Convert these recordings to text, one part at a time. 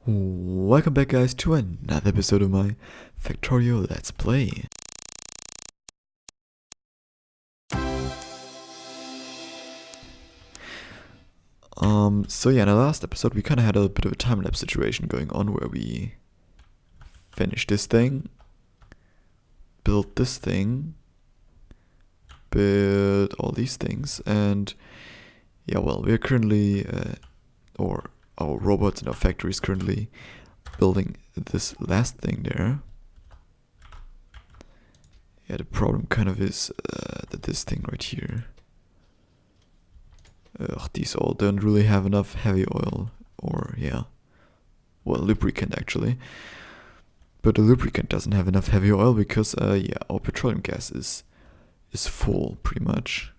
Welcome back, guys, to another episode of my Factorio Let's Play. So yeah, in the last episode we kind of had a bit of a time-lapse situation going on where we finished this thing, built this thing, built all these things, and yeah, well, we're currently, or our robots in our factory is currently building this last thing there. Yeah, the problem kind of is that this thing right here, these all don't really have enough heavy oil, or yeah, well, lubricant actually. But the lubricant doesn't have enough heavy oil because yeah, our petroleum gas is full pretty much,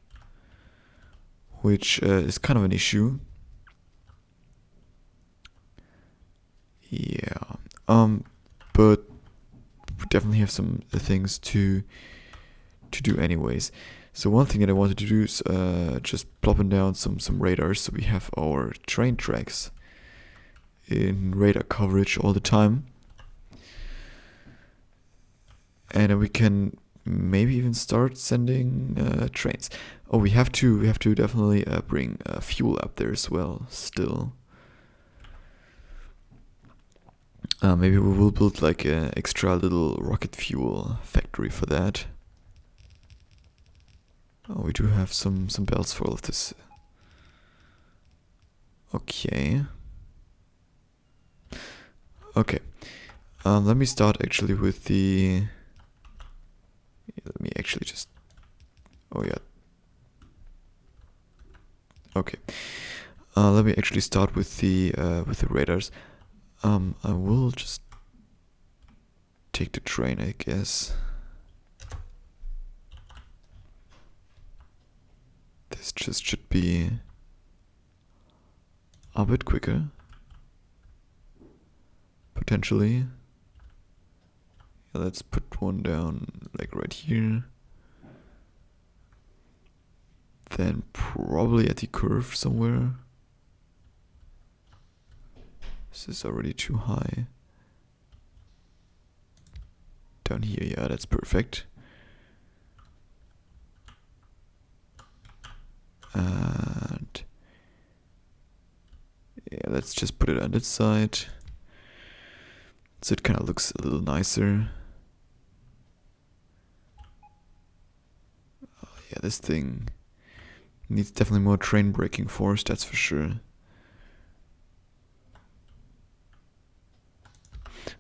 which is kind of an issue. Yeah, but we definitely have some things to do anyways. So one thing that I wanted to do is just plopping down some radars so we have our train tracks in radar coverage all the time. And then we can maybe even start sending trains. Oh, we have to definitely bring fuel up there as well still. Maybe we will build like an extra little rocket fuel factory for that. Oh, we do have some belts for all of this. Okay. Okay. Let me start actually with the... Let me actually just... Oh yeah. Okay. Let me actually start with the radars. I will just take the train, I guess. This just should be a bit quicker, potentially. Yeah, let's put one down like right here. Then probably at the curve somewhere. This is already too high. Down here, yeah, that's perfect. And yeah, let's just put it on this side, so it kind of looks a little nicer. Yeah, this thing needs definitely more train braking force, that's for sure.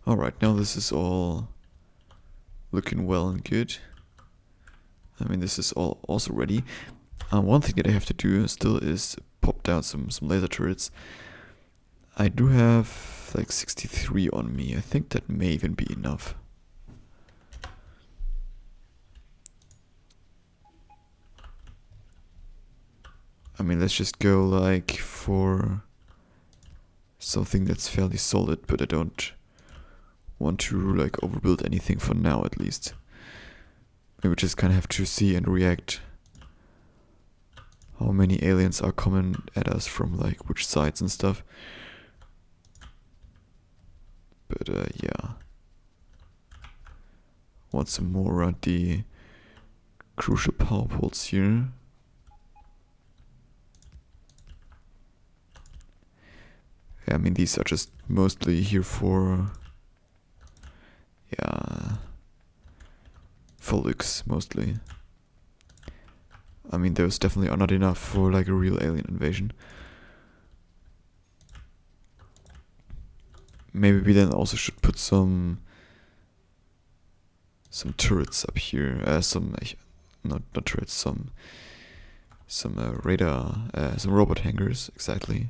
Alright, now this is all looking well and good. I mean, this is all also ready. One thing that I have to do still is pop down some laser turrets. I do have like 63 on me. I think that may even be enough. I mean, let's just go like for something that's fairly solid, but I don't want to like overbuild anything for now, at least. We just kind of have to see and react how many aliens are coming at us from like which sides and stuff. But yeah, want some more around the crucial power poles here. Yeah, I mean, these are just mostly here for, yeah, for looks mostly. I mean, those definitely are not enough for like a real alien invasion. Maybe we then also should put some turrets up here. Not turrets. Some radar. Some robot hangars. Exactly.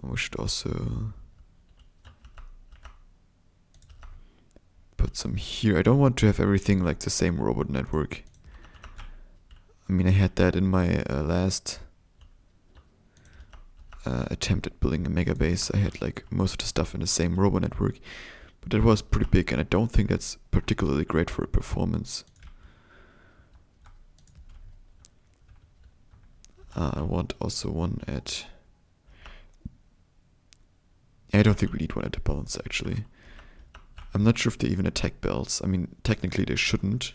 We should also put some here. I don't want to have everything like the same robot network. I mean, I had that in my last attempt at building a megabase. I had like most of the stuff in the same robot network, but that was pretty big, and I don't think that's particularly great for performance. I want also one at I don't think we need one at the balance actually. I'm not sure if they even attack belts. I mean, technically they shouldn't.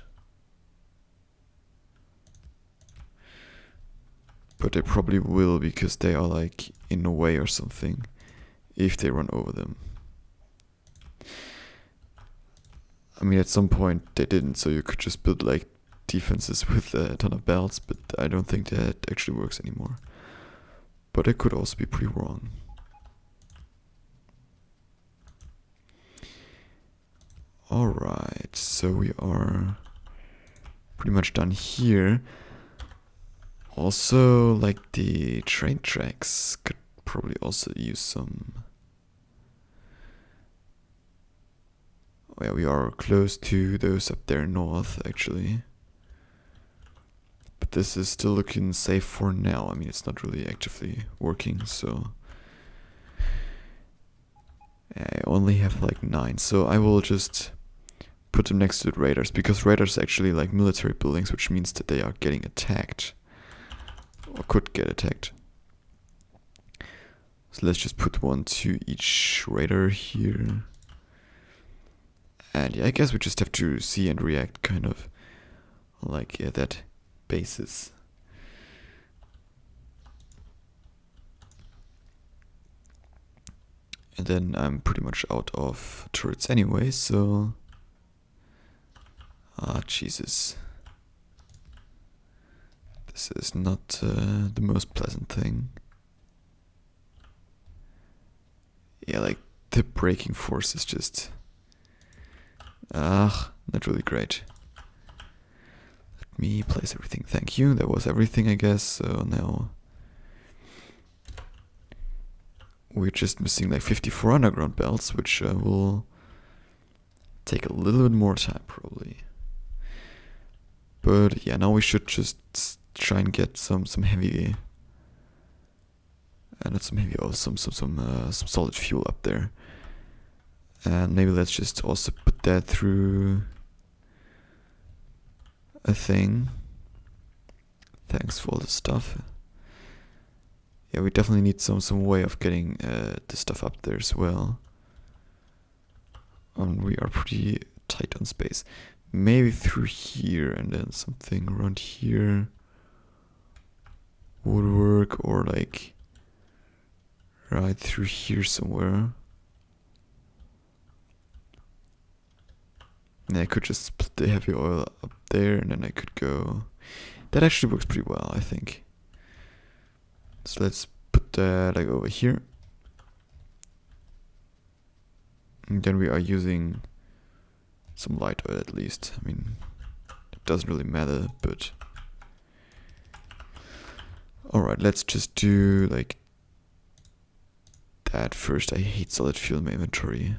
But they probably will because they are like in a way or something if they run over them. I mean, at some point they didn't, so you could just build like defenses with a ton of belts, but I don't think that actually works anymore. But I could also be pretty wrong. Alright, so we are pretty much done here. Also, like the train tracks could probably also use some... Oh yeah, we are close to those up there north, actually. But this is still looking safe for now. I mean, it's not really actively working, so... I only have like 9, so I will just put them next to the radars, because radars are actually like military buildings, which means that they are getting attacked. Or could get attacked. So let's just put one to each radar here. And yeah, I guess we just have to see and react kind of like that basis. And then I'm pretty much out of turrets anyway, so... Ah, Jesus. This is not the most pleasant thing. Yeah, like the braking force is just... not really great. Let me place everything. Thank you. That was everything, I guess. So now... We're just missing like 54 underground belts, which will take a little bit more time, probably. But yeah, now we should just try and get some heavy, not some heavy, oh, some solid fuel up there. And maybe let's just also put that through a thing. Thanks for all the stuff. Yeah, we definitely need some way of getting the stuff up there as well. We are pretty tight on space. Maybe through here and then something around here would work, or like right through here somewhere. And I could just put the heavy oil up there and then I could go... That actually works pretty well, I think. So let's put that like over here. And then we are using some light oil at least. I mean, it doesn't really matter, but... Alright, let's just do like that first. I hate solid fuel in my inventory.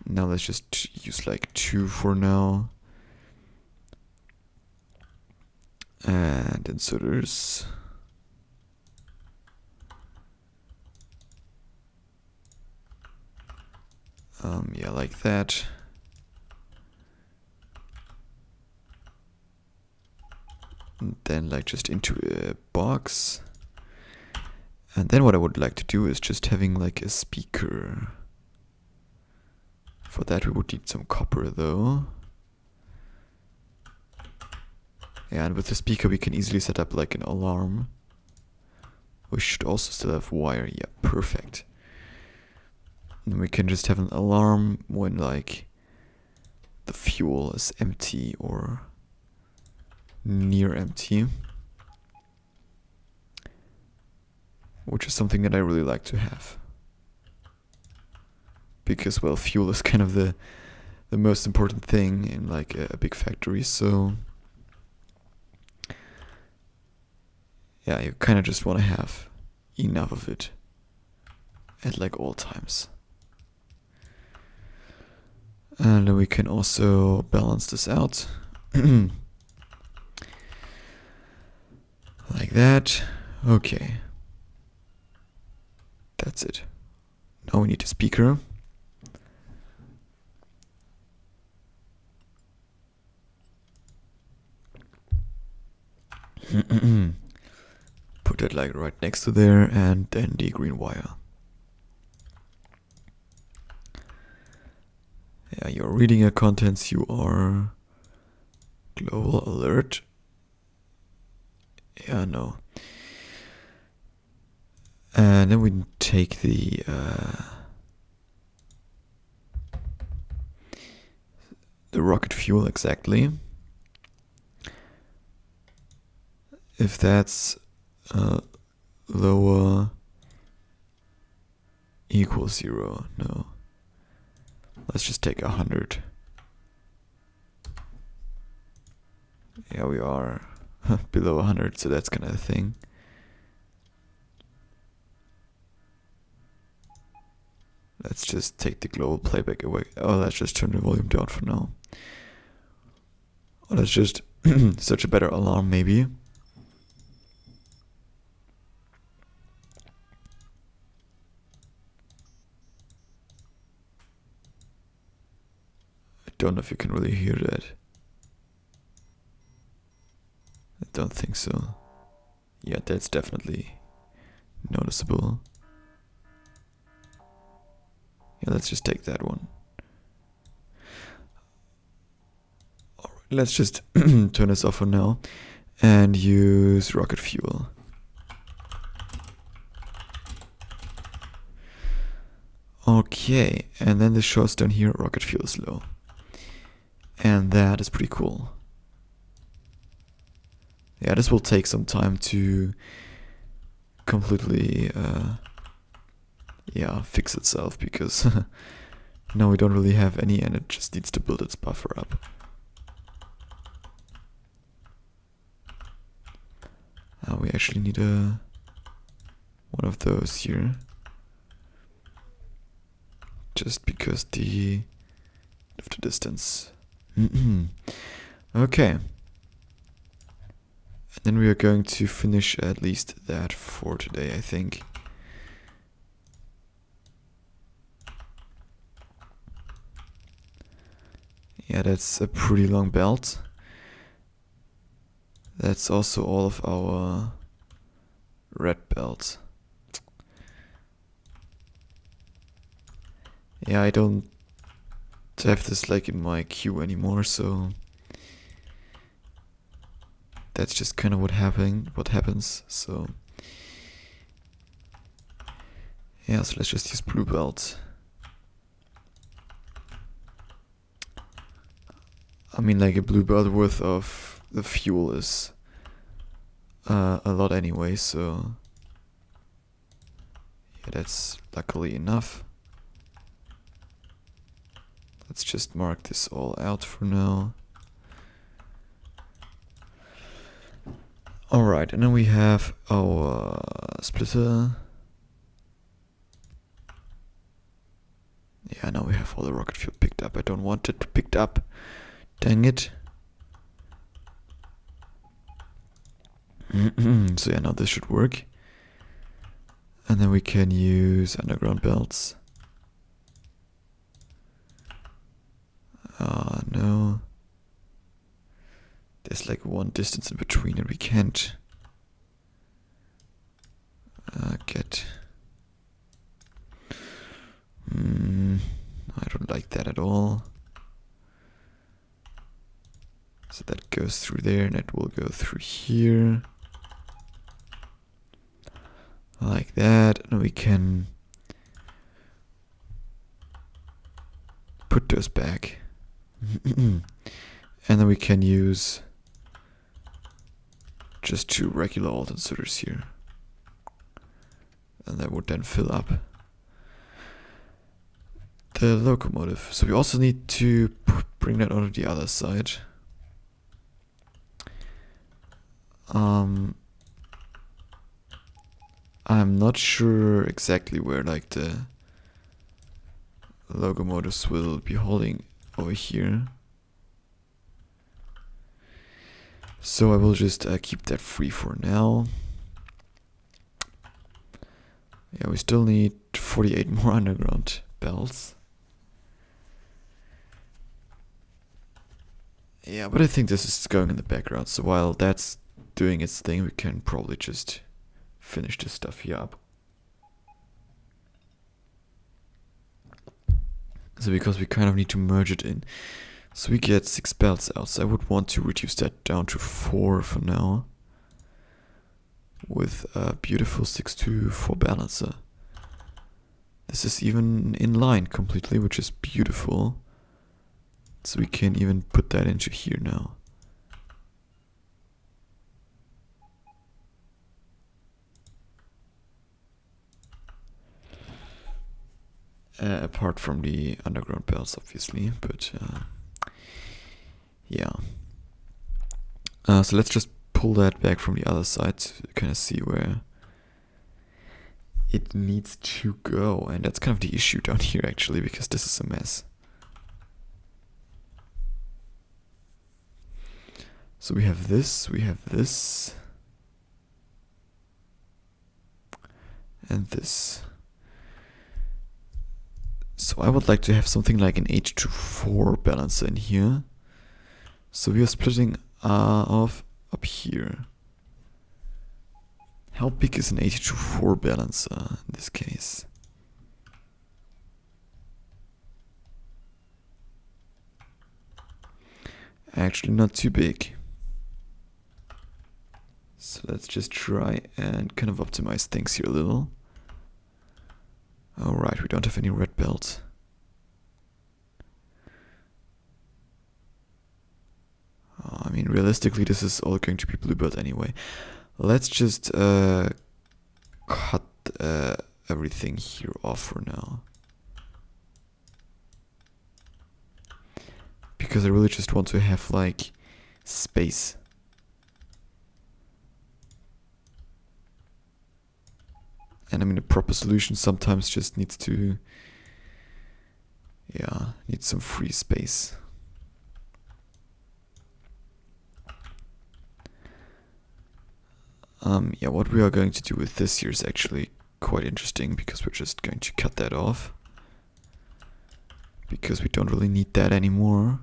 Now let's just use like 2 for now. And inserters. Yeah, like that. And then like just into a box. And then what I would like to do is just having like a speaker. For that we would need some copper though. Yeah, and with the speaker we can easily set up like an alarm. We should also still have wire. Yeah, perfect. And we can just have an alarm when like the fuel is empty or near empty. Which is something that I really like to have. Because, well, fuel is kind of the most important thing in like a big factory, so... Yeah, you kind of just want to have enough of it at like all times. And then we can also balance this out. Like that. Okay. That's it. Now we need a speaker. Put it like right next to there, and then the green wire. Yeah, you're reading your contents, you are global alert. Yeah, no. And then we take the rocket fuel exactly. If that's lower equals 0, no. Let's just take 100. Yeah, we are below 100, so that's kind of a thing. Let's just take the global playback away. Oh, let's just turn the volume down for now. Or let's just search a better alarm, maybe. I don't know if you can really hear that. I don't think so. Yeah, that's definitely noticeable. Yeah, let's just take that one. Alright, let's just turn this off for now and use rocket fuel. Okay, and then this shows down here rocket fuel is low. And that is pretty cool. Yeah, this will take some time to completely fix itself, because now we don't really have any and it just needs to build its buffer up. We actually need one of those here, just because of the distance. Okay. And then we are going to finish at least that for today, I think. Yeah, that's a pretty long belt. That's also all of our red belts. Yeah, I don't have this like in my queue anymore, so that's just kind of what happens. So yeah, so let's just use blue belt. I mean, like a blue belt worth of the fuel is a lot anyway, so yeah, that's luckily enough. Let's just mark this all out for now. Alright, and then we have our splitter. Yeah, now we have all the rocket fuel picked up. I don't want it picked up. Dang it. So yeah, now this should work. And then we can use underground belts. No. There's like one distance in between and we can't get... I don't like that at all. So that goes through there and it will go through here. Like that. And we can put those back. And then we can use just 2 regular alt inserters here. And that would then fill up the locomotive. So we also need to bring that onto the other side. I'm not sure exactly where like the locomotives will be holding over here. So I will just keep that free for now. Yeah, we still need 48 more underground belts. Yeah, but I think this is going in the background, so while that's doing its thing, we can probably just finish this stuff here up. So because we kind of need to merge it in. So we get 6 belts out. So I would want to reduce that down to 4 for now. With a beautiful 6-4 balancer. This is even in line completely, which is beautiful. So we can even put that into here now. Apart from the underground belts, obviously, but yeah. So let's just pull that back from the other side to kind of see where it needs to go. And that's kind of the issue down here, actually, because this is a mess. So we have this, and this. So I would like to have something like an 8-4 balancer in here. So we are splitting off up here. How big is an 8-4 balancer in this case? Actually not too big. So let's just try and kind of optimize things here a little. Alright, we don't have any red belts. I mean, realistically, this is all going to be blue belt anyway. Let's just cut everything here off for now. Because I really just want to have, like, space. And I mean, a proper solution sometimes just needs to, yeah, needs some free space. Yeah, what we are going to do with this here is actually quite interesting, because we're just going to cut that off. Because we don't really need that anymore.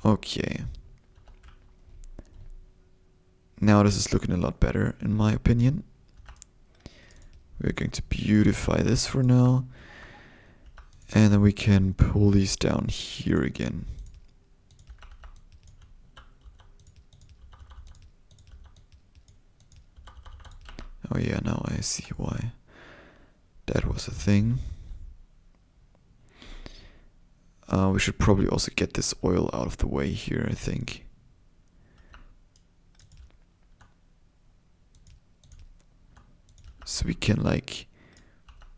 Okay. Now this is looking a lot better, in my opinion. We're going to beautify this for now. And then we can pull these down here again. Oh yeah, now I see why that was a thing. We should probably also get this oil out of the way here, I think. So we can, like,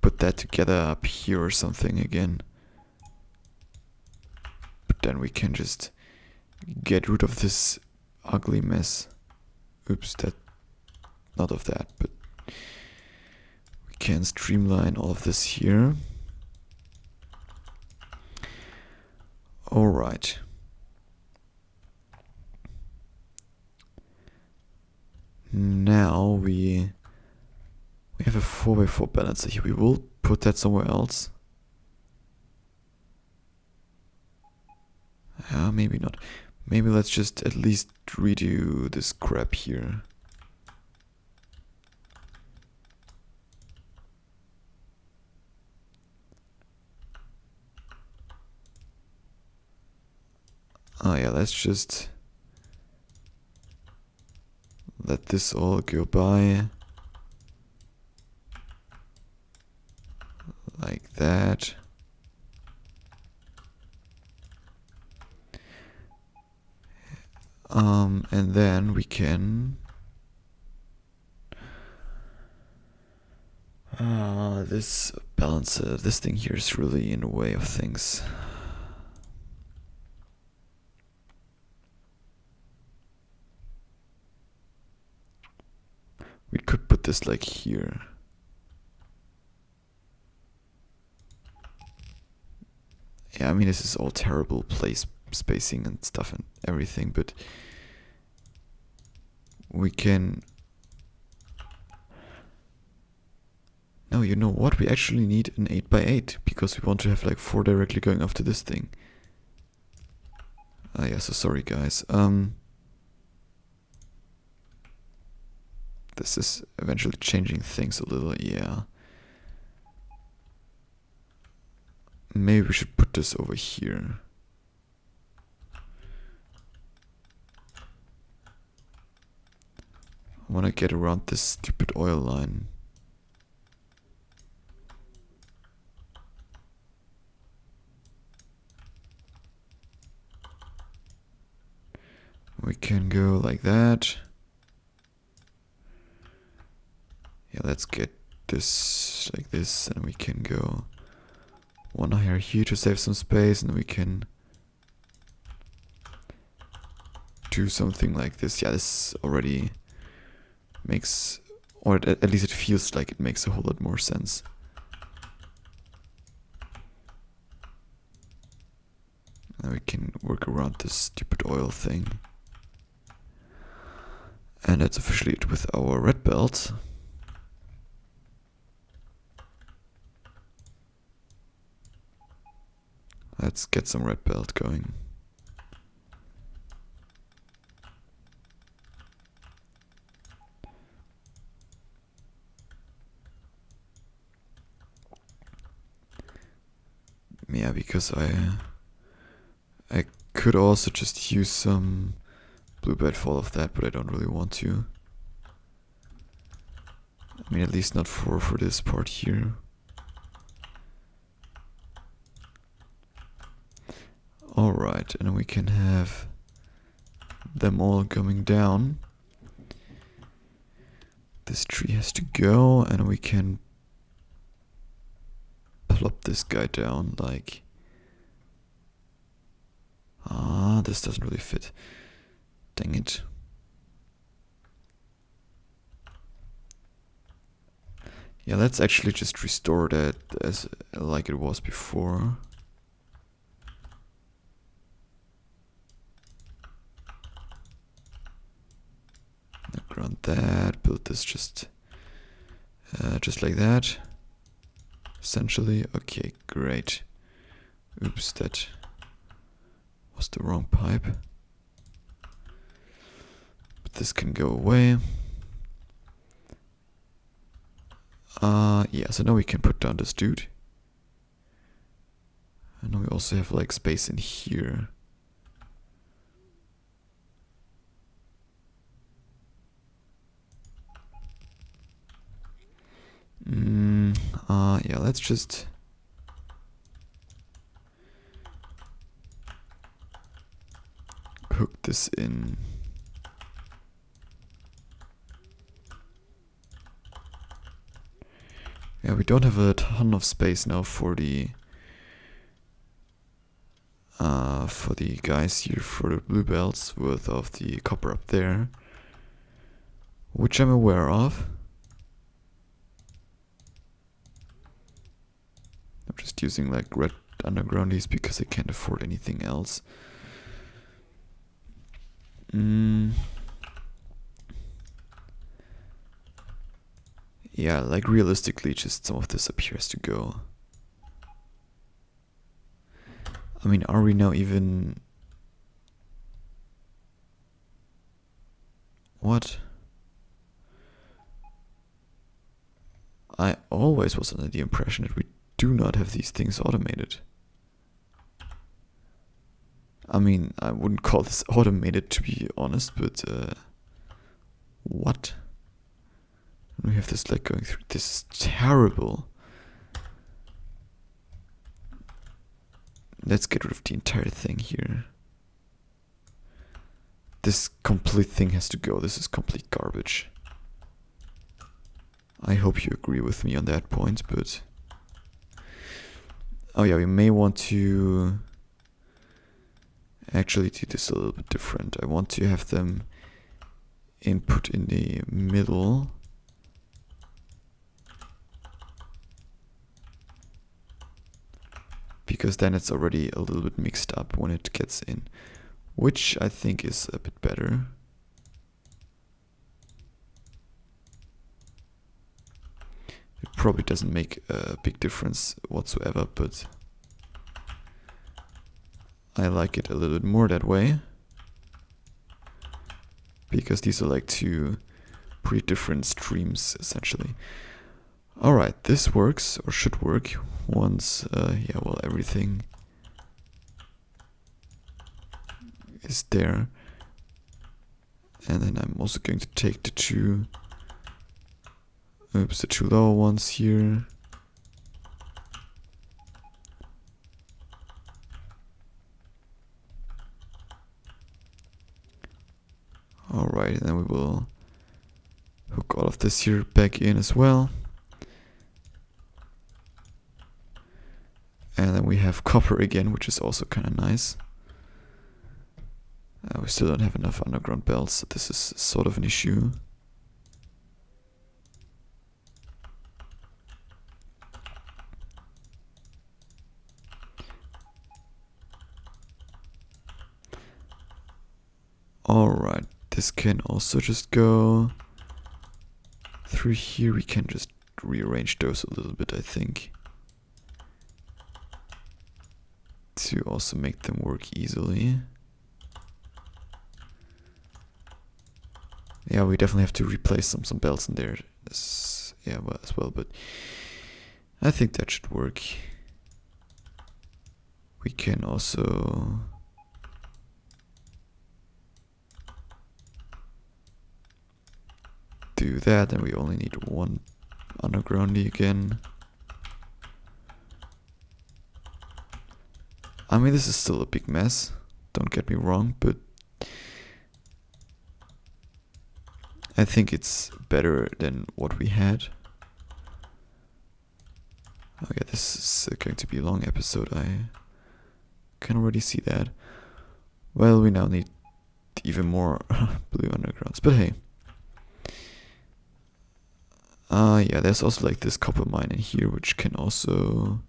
put that together up here or something again. But then we can just get rid of this ugly mess. Oops, that, not of that, but we can streamline all of this here. Alright. Now we have a 4x4 balancer here. We will put that somewhere else. Maybe not. Maybe let's just at least redo this crap here. Oh yeah, let's just let this all go by. Like that. And then we can this balancer, this thing here is really in the way of things. We could put this like here. Yeah, I mean, this is all terrible place spacing and stuff and everything, but we can... No, you know what? We actually need an 8x8 because we want to have like 4 directly going after this thing. Yeah, so sorry guys. This is eventually changing things a little, yeah. maybe we should put this over here. I want to get around this stupid oil line. We can go like that. Yeah, let's get this like this, and we can go one higher here to save some space, and we can do something like this. Yeah, this already makes, or at least it feels like it makes a whole lot more sense. Now we can work around this stupid oil thing. And that's officially it with our red belt. Let's get some red belt going. Yeah, because I could also just use some bluebird for all of that, but I don't really want to. I mean, at least not for this part here. Alright, and then we can have them all coming down. This tree has to go, and we can plop this guy down like... Ah, this doesn't really fit. Dang it. Yeah, let's actually just restore that as like it was before. Ground that, build this just like that. Essentially, okay, great. Oops, that was the wrong pipe. But this can go away. Yeah, so now we can put down this dude. And now we also have like space in here. Yeah, let's just hook this in. Yeah, we don't have a ton of space now for the guys here, for the blue belts worth of the copper up there, which I'm aware of. I'm just using like red undergroundies because I can't afford anything else. Yeah, like realistically, just some of this up here has to go. I mean, are we now even... What? I always was under the impression that we do not have these things automated. I mean, I wouldn't call this automated, to be honest, but what? We have this like going through. This is terrible. Let's get rid of the entire thing here. This complete thing has to go. This is complete garbage. I hope you agree with me on that point, but... Oh yeah, we may want to actually do this a little bit different. I want to have them input in the middle. Because then it's already a little bit mixed up when it gets in, which I think is a bit better. It probably doesn't make a big difference whatsoever, but I like it a little bit more that way. Because these are like two pretty different streams, essentially. Alright, this works, or should work, once, yeah, well, everything is there. And then I'm also going to take the two lower ones here. Alright, and then we will hook all of this here back in as well. And then we have copper again, which is also kind of nice. We still don't have enough underground belts, so this is sort of an issue. Alright, this can also just go through here. We can just rearrange those a little bit, I think, to also make them work easily. Yeah, we definitely have to replace some belts in there as well, but I think that should work. We can also do that, and we only need one undergroundy again. I mean, this is still a big mess, don't get me wrong, but I think it's better than what we had. Oh yeah, this is going to be a long episode, I can already see that. Well, we now need even more blue undergrounds, but hey. Yeah, there's also like this copper mine in here, which can also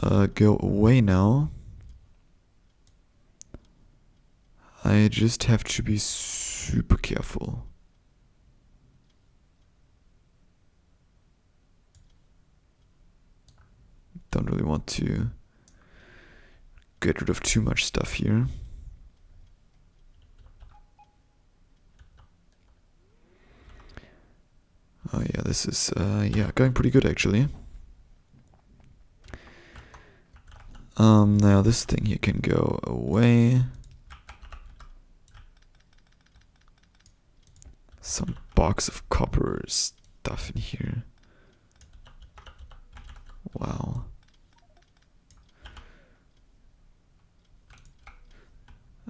go away now. I just have to be super careful. Don't really want to get rid of too much stuff here. Oh yeah, this is yeah, going pretty good actually. Now this thing here can go away. Some box of copper stuff in here. Wow.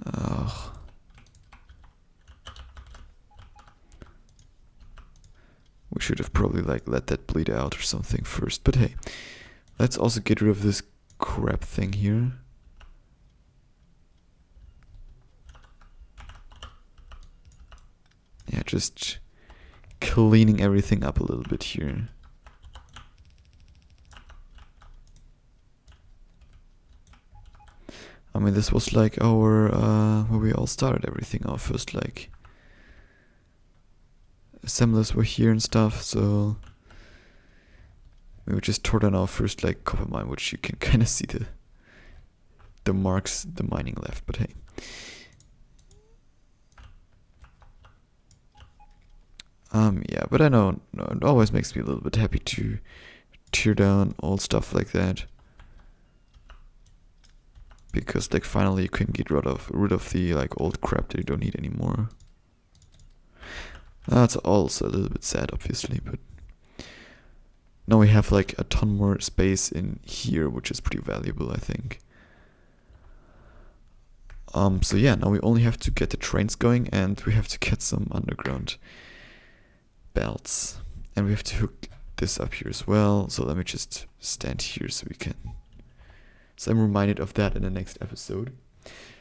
Ugh. We should have probably like let that bleed out or something first, but hey, let's also get rid of this crap thing here. Yeah, just cleaning everything up a little bit here. I mean, this was like our where we all started everything. Our first like assemblers were here and stuff, so we just tore down our first like copper mine, which you can kind of see the marks the mining left, but hey. Yeah, but I know it always makes me a little bit happy to tear down old stuff like that, because like finally you can get rid of the like old crap that you don't need anymore. That's also a little bit sad, obviously, but now we have like a ton more space in here, which is pretty valuable, I think. So yeah, now we only have to get the trains going, and we have to get some underground belts, and we have to hook this up here as well. So let me just stand here so I'm reminded of that in the next episode.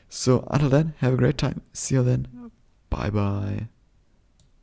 So until then, have a great time. See you then. Bye bye.